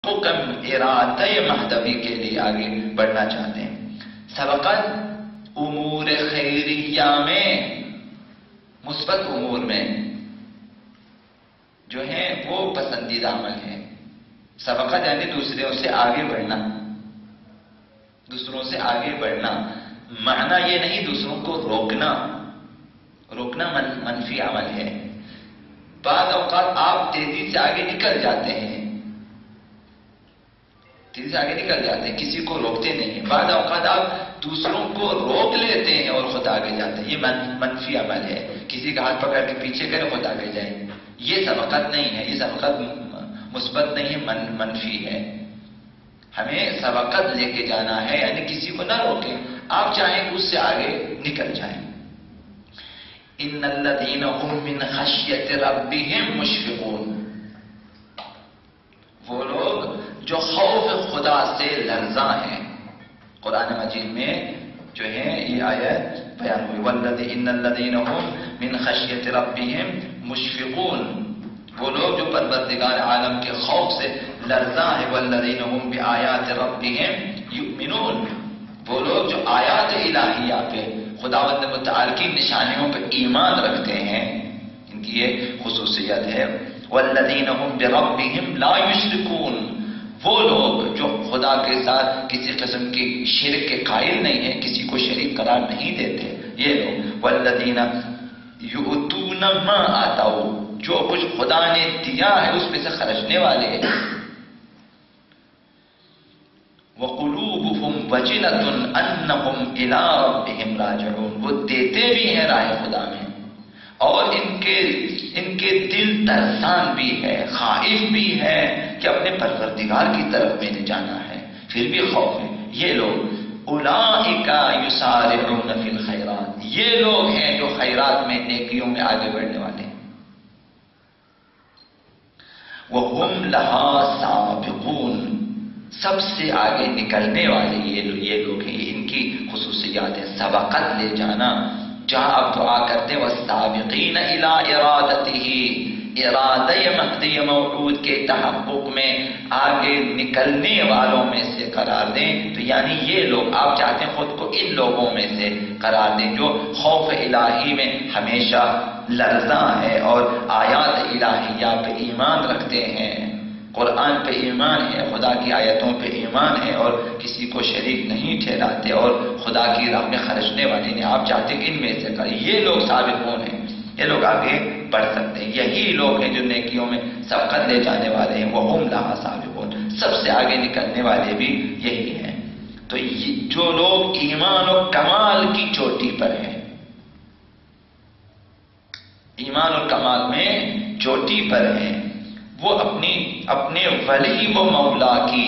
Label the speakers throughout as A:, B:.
A: حکم ارادہ مہدوی کے لیے آگے بڑھنا چاہتے ہیں۔ سبقت امور خیریہ میں، مثبت امور میں جو ہے وہ پسندیدہ عمل ہے۔ سبقت یعنی دوسروں سے آگے بڑھنا، دوسروں سے آگے بڑھنا، معنی یہ نہیں دوسروں کو روکنا، روکنا منفی عمل ہے۔ بعض اوقات آپ تیزی سے آگے نکل جاتے ہیں، تیزی سے آگے نکل جاتے ہیں، کسی کو روکتے نہیں۔ بعض اوقات آپ دوسروں کو روک لیتے ہیں اور خود آگے جاتے ہیں، یہ منفی عمل ہے۔ کسی کا ہاتھ پکڑ کے پیچھے کرے، خود آگے جائے، یہ سبقت نہیں ہے، یہ سبقت مثبت نہیں ہے، منفی ہے۔ ہمیں سبقت لے کے جانا ہے، یعنی کسی کو نہ روکیں، آپ چاہیں اس سے آگے نکل جائیں۔ ان الذین هم من خشیۃ ربهم مشفقون، وہ لوگ جو خوف خدا سے لرزاں ہیں۔ قرآن مجید میں جو ہے یہ آیت بیان ہوئی، ان الذین هم من خشیۃ ربهم مشفقون، وہ لوگ جو پروردگار عالم کے خوف سے لرزاں ہیں۔ والذین هم بآیات ربهم یؤمنون، وہ لوگ جو آیات الہیہ پہ، خداوند متعال کی نشانیوں پہ ایمان رکھتے ہیں، ان کی یہ خصوصیت ہے۔ والذین هم بربهم لا یشرکون، وہ لوگ جو خدا کے ساتھ کسی قسم کی شرک کے قائل نہیں ہیں، کسی کو شریک قرار نہیں دیتے یہ لوگ۔ والذین یؤتون ما آتوا، جو کچھ خدا نے دیا ہے اس میں سے خرچنے والے ہیں۔ وَقُلُوبُهُمْ وَجِلَةٌ أَنَّهُمْ إِلَىٰ رَبِّهِمْ رَاجِعُونَ، وہ دیتے بھی ہیں راہ خدا میں، اور ان کے دل ترسان بھی ہے، خائف بھی ہے کہ اپنے پروردگار کی طرف میں نے جانا ہے، پھر بھی خوف ہے۔ یہ لوگ اولئک یسارعون فی الخیرات، یہ لوگ ہیں جو خیرات میں، نیکیوں میں آگے بڑھنے والے ہیں۔ وَهُمْ لَهَا سَابِقُونَ، سب سے آگے نکلنے والے یہ لوگ ہیں، یہ ان کی خصوصیات ہیں۔ سبقت لے جانا، جہاں آپ دعا کرتے ہیں وَالسَّابِقِينَ إِلَىٰ إِرَادَتِهِ، ارادہ مقدی موعود کے تحقق میں آگے نکلنے والوں میں سے قرار دیں۔ تو یعنی یہ لوگ، آپ چاہتے ہیں خود کو ان لوگوں میں سے قرار دیں جو خوف الہی میں ہمیشہ لرزاں ہے اور آیات الہیہ پہ ایمان رکھتے ہیں، قرآن پہ ایمان ہے، خدا کی آیتوں پہ ایمان ہے، اور کسی کو شریک نہیں ٹھہراتے اور خدا کی راہ میں خرچنے والے ہیں۔ آپ چاہتے ہیں ان میں سے کریں، یہ لوگ سابقون ہیں، یہ لوگ آگے بڑھ سکتے ہیں، یہی لوگ ہیں جو نیکیوں میں سبقت لے جانے والے ہیں۔ وَهُمْ لَهَا سَابِقُونَ، سب سے آگے نکلنے والے بھی یہی ہیں۔ تو جو لوگ ایمان و کمال کی چوٹی پر ہیں، ایمان اور کمال میں چوٹی پر ہیں، وہ اپنے ولی و مولا کی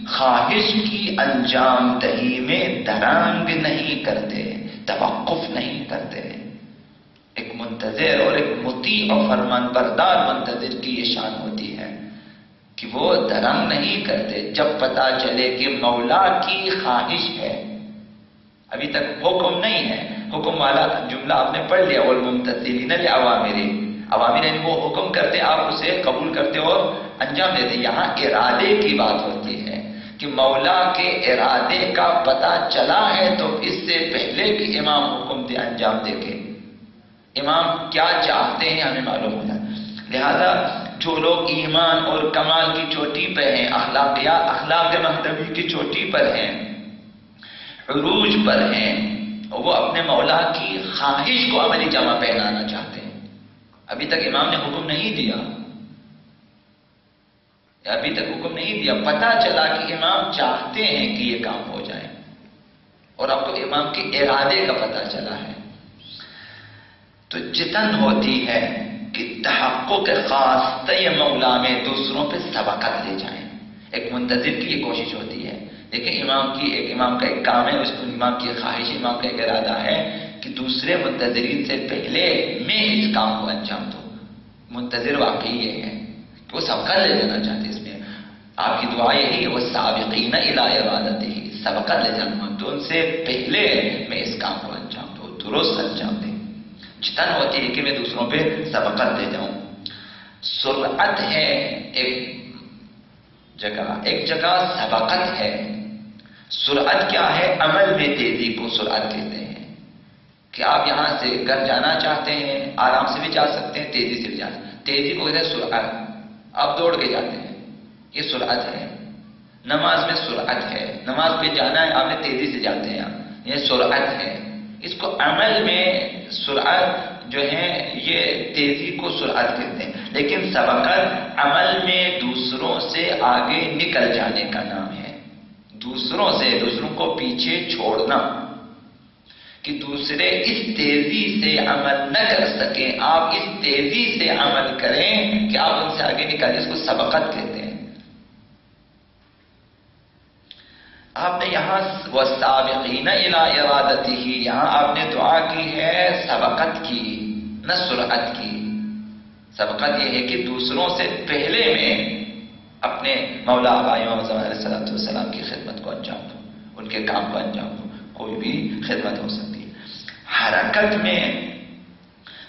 A: خواہش کی انجام دہی میں درنگ نہیں کرتے، توقف نہیں کرتے۔ ایک منتظر اور ایک مطیع اور فرمان بردار منتظر کی یہ شان ہوتی ہے کہ وہ درنگ نہیں کرتے جب پتہ چلے کہ مولا کی خواہش ہے۔ ابھی تک حکم نہیں ہے، حکم والا جملہ آپ نے پڑھ لیا، والممتثلین لأوامرہ، عوامر یعنی وہ حکم کرتے، آپ اسے قبول کرتے اور انجام دیتے۔ یہاں ارادے کی بات ہوتی ہے کہ مولا کے ارادے کا پتہ چلا ہے تو اس سے پہلے کہ امام حکم دے، انجام دے کے امام کیا چاہتے ہیں ہمیں معلوم ہو جائے۔ لہذا جو لوگ ایمان اور کمال کی چوٹی پہ ہیں، اخلاق مہدوی کی چوٹی پر ہیں، عروج پر ہیں، وہ اپنے مولا کی خواہش کو عملی جامہ پہنانا چاہتے ہیں۔ ابھی تک امام نے حکم نہیں دیا، ابھی تک حکم نہیں دیا، پتہ چلا کہ امام چاہتے ہیں کہ یہ کام ہو جائے، اور اب تو امام کے ارادے کا پتہ چلا ہے، تو جتن ہوتی ہے کہ تحقق خاصہ مولا میں دوسروں پہ سبقت لے جائیں۔ ایک منتظر کی یہ کوشش ہوتی ہے، لیکن امام کا ایک کام ہے، اس کو امام کی خواہش، امام کا ایک ارادہ ہے کہ دوسرے منتظرین سے پہلے میں اس کام کو انجام دوں۔ منتظر واقعی یہ ہے کہ وہ سبقت لے جانا چاہتے ہیں۔ اس میں آپ کی دعا یہی ہے وَالسَّابِقِينَ إِلَىٰ إِرَادَتِهِ، سبقت لے جانا تو ان سے پہلے میں اس کام کو انجام دوں، درست انجام دیں۔ جتن ہوتی ہے کہ میں دوسروں پہ سبقت دے جاؤں۔ سرعت ہے ایک جگہ. ایک جگہ سبقت ہے. سرعت کیا ہے؟ عمل میں تیزی کو سرعت کہتے ہیں. کہ آپ یہاں سے گھر جانا چاہتے ہیں، آرام سے بھی جا سکتے ہیں، تیزی سے بھی جا سکتے ہیں. تیزی کو کہتے ہیں سرعت. آپ دوڑ کے جاتے ہیں، یہ سرعت ہے. نماز میں سرعت ہے. نماز پہ جانا ہے، آپ نے تیزی سے جاتے ہیں، یہ سرعت ہے. اس کو عمل میں سرعت جو ہے یہ تیزی کو سرعت کہتے ہیں. لیکن سبقت عمل میں دوسروں سے آگے نکل جانے کا نام ہے. دوسروں کو پیچھے چھوڑنا، کہ دوسرے اس تیزی سے عمل نہ کر سکیں، آپ اس تیزی سے عمل کریں کہ آپ ان سے آگے نکل. اس کو سبقت کہتے ہیں. آپ نے یہاں وَالسَّابِقِينَ إِلَىٰ إِرَادَتِهِ، یہاں آپ نے دعا کی ہے سبقت کی، نہ سرعت کی. سبقت یہ ہے کہ دوسروں سے پہلے میں اپنے مولا آبائی محمد علیہ السلام کی خدمت کو انجام دوں، ان کے کام کو انجام دوں. کوئی بھی خدمت ہو سکتی ہے. حرکت میں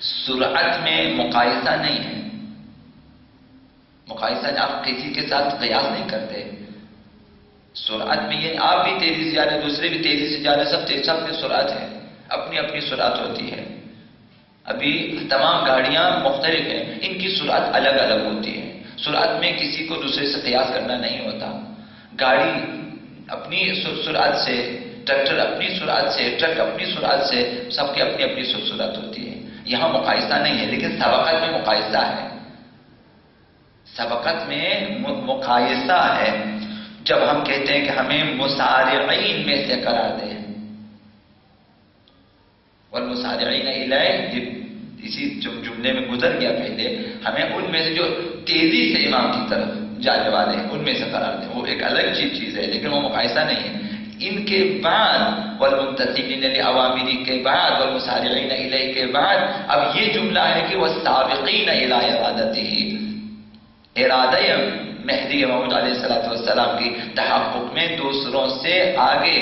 A: سرعت میں مقایسہ نہیں ہے. مقایسہ آپ کسی کے ساتھ قیاس نہیں کرتے. سرعت میں یہ آپ بھی تیزی سے جا رہے، دوسرے بھی تیزی سے جا رہے، سب میں سرعت ہے. اپنی اپنی سرعت ہوتی ہے. ابھی تمام گاڑیاں مختلف ہیں، ان کی سرعت الگ الگ ہوتی ہے. سرعت میں کسی کو دوسرے سے قیاس کرنا نہیں ہوتا. گاڑی اپنی سرعت سے، ٹریکٹر اپنی سرعت سے، ٹرک اپنی سرعت سے، سب کی اپنی اپنی سرعت ہوتی ہے. یہاں مقایسہ نہیں ہے. لیکن سبقت میں مقایسہ ہے. سبقت میں مقایسہ ہے. جب ہم کہتے ہیں کہ ہمیں مسارعین میں سے قرار دیں، والمسارعین الیہ، اسی جملے میں گزر گیا پہلے، ہمیں ان میں سے جو تیزی سے امام کی طرف جانے والے ہیں ان میں سے قرار دیں. وہ ایک الگ چیز ہے، لیکن وہ مقایسہ نہیں ہے. ان کے بعد والمنتصبین لأوامری کے بعد والمسارعین الیہ کے بعد اب یہ جملہ ہے کہ والسابقین الی ارادتہ، ارادہ مہدی موعود علیہ السلام کی تحقق میں دوسروں سے آگے.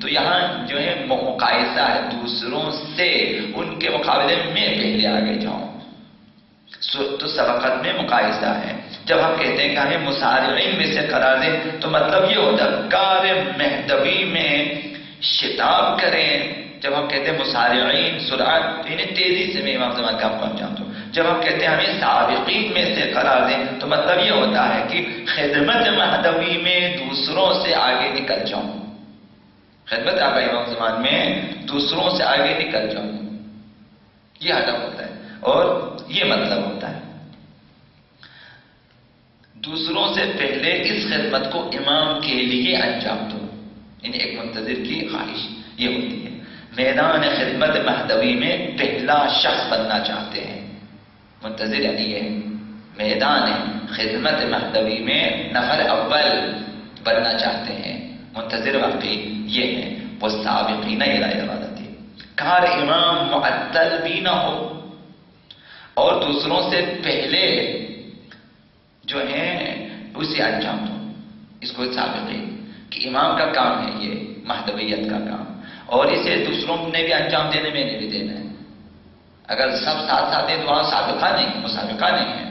A: تو یہاں جو ہے مقایسہ ہے دوسروں سے، ان کے مقابلے میں پہلے آگے جاؤں. تو سبقت میں مقایسہ ہے. جب ہم کہتے ہیں کہ ہمیں مسارعین میں سے قرار دیں تو مطلب یہ ہوتا ہے کار مہدوی میں شتاب کریں. جب ہم کہتے ہیں مسارعین سرعت، انہیں تیزی سے میں امام زمان کام کو انجام دوں. جب ہم کہتے ہیں ہمیں سابقین میں سے قرار دیں تو مطلب یہ ہوتا ہے کہ خدمت مہدوی میں دوسروں سے آگے نکل جاؤں. خدمت آقا امام زمان میں دوسروں سے آگے نکل جاؤں، یہ ہدف ہوتا ہے اور یہ مطلب ہوتا ہے. دوسروں سے پہلے اس خدمت کو امام کے لیے انجام دو. یعنی ایک منتظر کی خواہش یہ ہوتی ہے. میدان خدمت مہدوی میں پہلا شخص بننا چاہتے ہیں. منتظر یعنی یہ میدان خدمت مہدوی میں نفر اول بننا چاہتے ہیں. منتظر واقعی یہ ہے والسابقین الی ارادتہ. کار امام معطل بھی نہ ہو اور دوسروں سے پہلے جو ہیں اسے انجام دو. اس کو سابقین کہ امام کا کام ہے یہ مہدویت کا کام، اور اسے دوسروں نے بھی انجام دینے میں نہیں بھی دینا ہے. اگر سب ساتھ ساتھ ہیں تو وہاں سابقہ نہیں، مسابقہ نہیں ہے.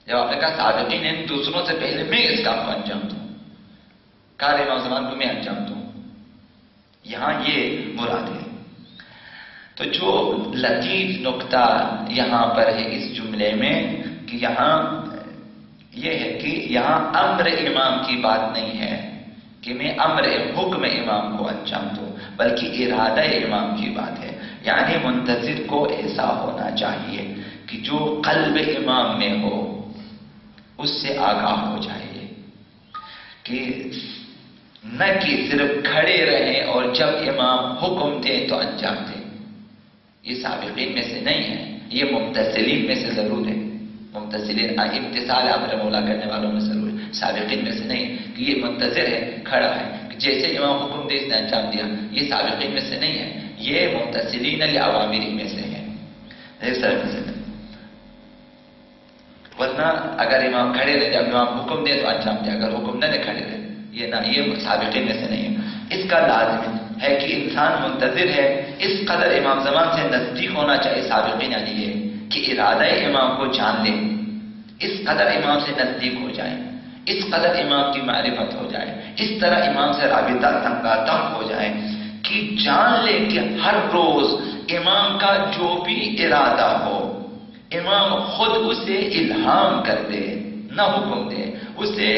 A: جب آپ نے کہا سابقین ہیں دوسروں سے پہلے میں اس کام کو انجام دوں، کار امام زمان کو میں انجام دوں، یہاں یہ مراد ہے. تو جو لطیف نکتہ یہاں پر ہے اس جملے میں کہ یہاں یہ ہے کہ یہاں امر امام کی بات نہیں ہے کہ میں امر حکم امام کو انجام دوں، بلکہ ارادہ امام کی بات ہے. یعنی منتظر کو ایسا ہونا چاہیے کہ جو قلب امام میں ہو اس سے آگاہ ہو جائے، کہ نہ کہ صرف کھڑے رہیں اور جب امام حکم دے تو انجام دے. یہ سابقین میں سے نہیں ہے، یہ ممتثلین میں سے ضرور ہے. ممتثلین امتثال امر مولا کرنے والوں میں ضرور ہے، سابقین میں سے نہیں ہے. کہ یہ منتظر ہے، کھڑا ہے، کہ جیسے امام حکم دے اس نے انجام دیا. یہ سابقین میں سے نہیں ہے، یہ ممتثلین لأوامری میں سے ہے. ورنہ اگر امام کھڑے رہے، جب امام حکم دے تو انجام دے، اگر حکم نہ دے کھڑے رہے، یہ نہ، یہ سابقین میں سے نہیں ہے. اس کا لازم ہے کہ انسان منتظر ہے، اس قدر امام زمان سے نزدیک ہونا چاہیے. سابقین یعنی یہ کہ ارادہ امام کو جان لے، اس قدر امام سے نزدیک ہو جائیں، اس قدر امام کی معرفت ہو جائے، اس طرح امام سے رابطہ تنگاتنگ ہو جائے کہ جان لے کہ ہر روز امام کا جو بھی ارادہ ہو امام خود اسے الہام کر دے، نہ حکم دے، اسے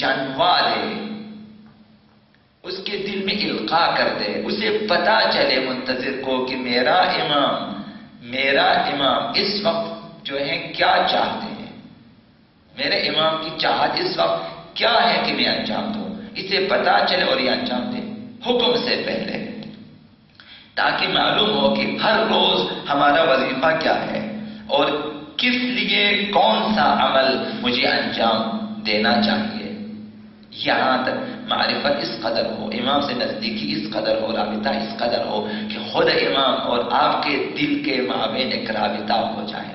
A: جنوا دے، اس کے دل میں القاء کر دے، اسے پتا چلے منتظر کو کہ میرا امام اس وقت جو ہے کیا چاہتے ہیں، میرے امام کی چاہت اس وقت کیا ہے کہ میں انجام دوں، اسے پتا چلے اور یہ انجام دے حکم سے پہلے، تاکہ معلوم ہو کہ ہر روز ہمارا وظیفہ کیا ہے اور کس لیے کون سا عمل مجھے انجام دینا چاہیے۔ یہاں تک معرفت اس قدر ہو، امام سے نزدیکی اس قدر ہو، رابطہ اس قدر ہو کہ خود امام اور آپ کے دل کے مابین ایک رابطہ ہو جائے،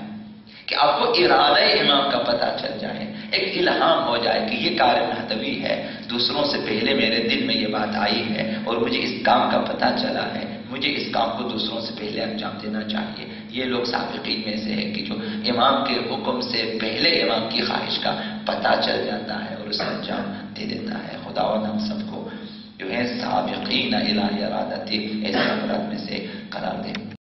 A: کہ آپ کو ارادہ امام کا پتہ چل جائے، ایک الہام ہو جائے کہ یہ کار مہدوی ہے، دوسروں سے پہلے میرے دل میں یہ بات آئی ہے اور مجھے اس کام کا پتہ چلا ہے، مجھے اس کام کو دوسروں سے پہلے انجام دینا چاہیے۔ یہ لوگ سابقین میں سے ہے کہ جو امام کے حکم سے پہلے امام کی خواہش کا پتہ چل جاتا ہے اور اسے انجام دے دیتا ہے۔ خداوند ہم سب کو جو ہے سابقین الی ارادتی ایسے افراد میں سے قرار دے۔